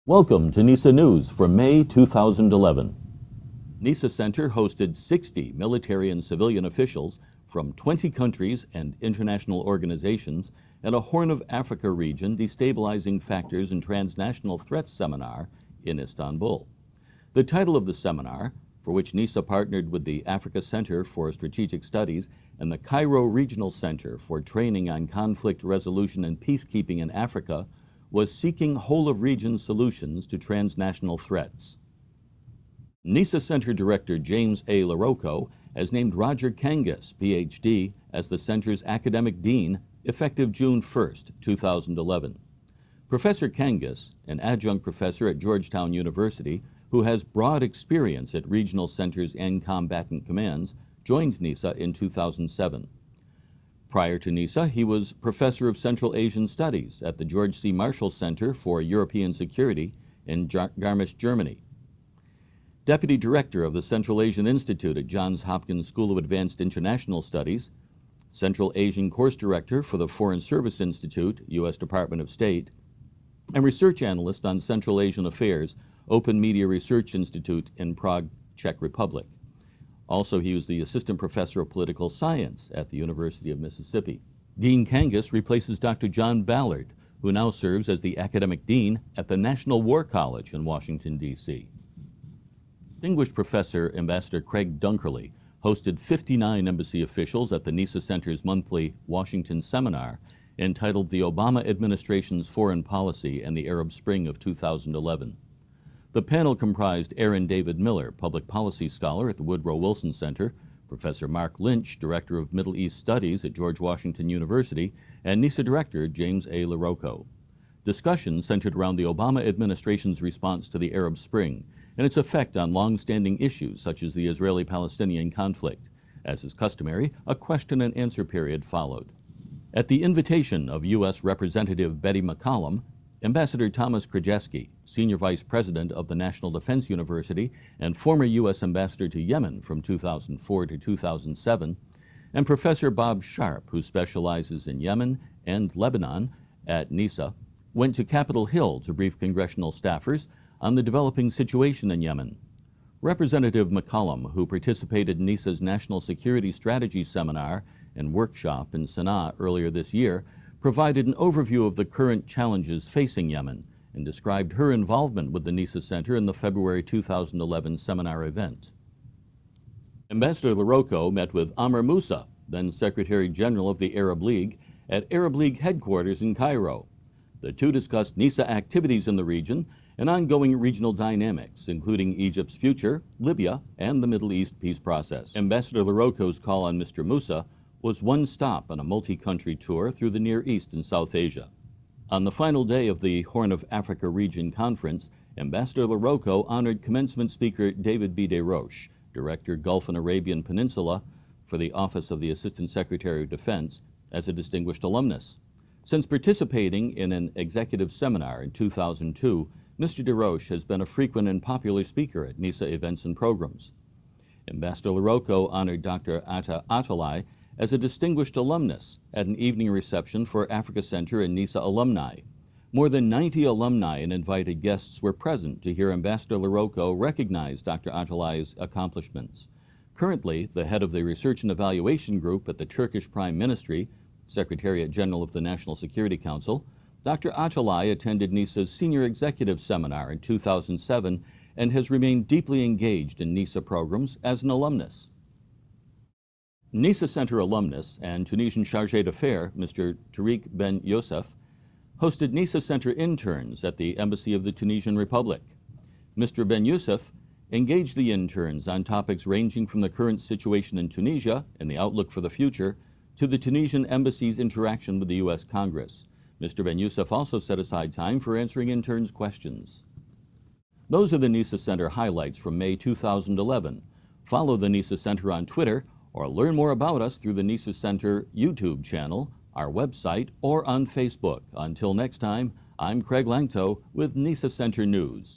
Welcome to NESA News for May 2011. NESA Center hosted 60 military and civilian officials from 20 countries and international organizations at a Horn of Africa region destabilizing factors and transnational threats seminar in Istanbul. The title of the seminar, for which NESA partnered with the Africa Center for Strategic Studies and the Cairo Regional Center for Training on Conflict Resolution and Peacekeeping in Africa, was Seeking Whole-of-Region Solutions to Transnational Threats. NESA Center Director James A. LaRocco has named Roger Kangas, Ph.D., as the center's academic dean effective June 1, 2011. Professor Kangas, an adjunct professor at Georgetown University who has broad experience at regional centers and combatant commands, joined NESA in 2007. Prior to NESA, he was Professor of Central Asian Studies at the George C. Marshall Center for European Security in Garmisch, Germany. Deputy Director of the Central Asian Institute at Johns Hopkins School of Advanced International Studies, Central Asian Course Director for the Foreign Service Institute, U.S. Department of State, and Research Analyst on Central Asian Affairs, Open Media Research Institute in Prague, Czech Republic. Also, he was the Assistant Professor of Political Science at the University of Mississippi. Dean Kangas replaces Dr. John Ballard, who now serves as the Academic Dean at the National War College in Washington, D.C. Distinguished Professor Ambassador Craig Dunkerley hosted 59 embassy officials at the NESA Center's monthly Washington seminar entitled The Obama Administration's Foreign Policy and the Arab Spring of 2011. The panel comprised Aaron David Miller, public policy scholar at the Woodrow Wilson Center, Professor Mark Lynch, Director of Middle East Studies at George Washington University, and NESA Director James A. LaRocco. Discussion centered around the Obama administration's response to the Arab Spring and its effect on long-standing issues such as the Israeli-Palestinian conflict. As is customary, a question and answer period followed. At the invitation of U.S. Representative Betty McCollum, Ambassador Thomas Krajewski, Senior Vice President of the National Defense University and former U.S. Ambassador to Yemen from 2004 to 2007, and Professor Bob Sharp, who specializes in Yemen and Lebanon at NESA, went to Capitol Hill to brief congressional staffers on the developing situation in Yemen. Representative McCollum, who participated in NESA's National Security Strategy Seminar and Workshop in Sana'a earlier this year, provided an overview of the current challenges facing Yemen and described her involvement with the NESA Center in the February 2011 seminar event. Ambassador LaRocco met with Amr Moussa, then Secretary General of the Arab League, at Arab League headquarters in Cairo. The two discussed NESA activities in the region and ongoing regional dynamics, including Egypt's future, Libya, and the Middle East peace process. Ambassador LaRocco's call on Mr. Moussa was one stop on a multi-country tour through the Near East and South Asia. On the final day of the Horn of Africa Region Conference, Ambassador LaRocco honored commencement speaker David B. DeRoche, Director Gulf and Arabian Peninsula for the Office of the Assistant Secretary of Defense, as a distinguished alumnus. Since participating in an executive seminar in 2002, Mr. DeRoche has been a frequent and popular speaker at NESA events and programs. Ambassador LaRocco honored Dr. Atta Atalay as a distinguished alumnus at an evening reception for Africa Center and NESA alumni. More than 90 alumni and invited guests were present to hear Ambassador LaRocco recognize Dr. Atalay's accomplishments. Currently, the head of the Research and Evaluation Group at the Turkish Prime Ministry, Secretariat General of the National Security Council, Dr. Atalay attended NESA's Senior Executive Seminar in 2007 and has remained deeply engaged in NESA programs as an alumnus. NESA Center alumnus and Tunisian Chargé d'Affaires, Mr. Tariq Ben Youssef, hosted NESA Center interns at the Embassy of the Tunisian Republic. Mr. Ben Youssef engaged the interns on topics ranging from the current situation in Tunisia and the outlook for the future to the Tunisian Embassy's interaction with the U.S. Congress. Mr. Ben Youssef also set aside time for answering interns' questions. Those are the NESA Center highlights from May 2011. Follow the NESA Center on Twitter or learn more about us through the NESA Center YouTube channel, our website, or on Facebook. Until next time, I'm Craig Langto with NESA Center News.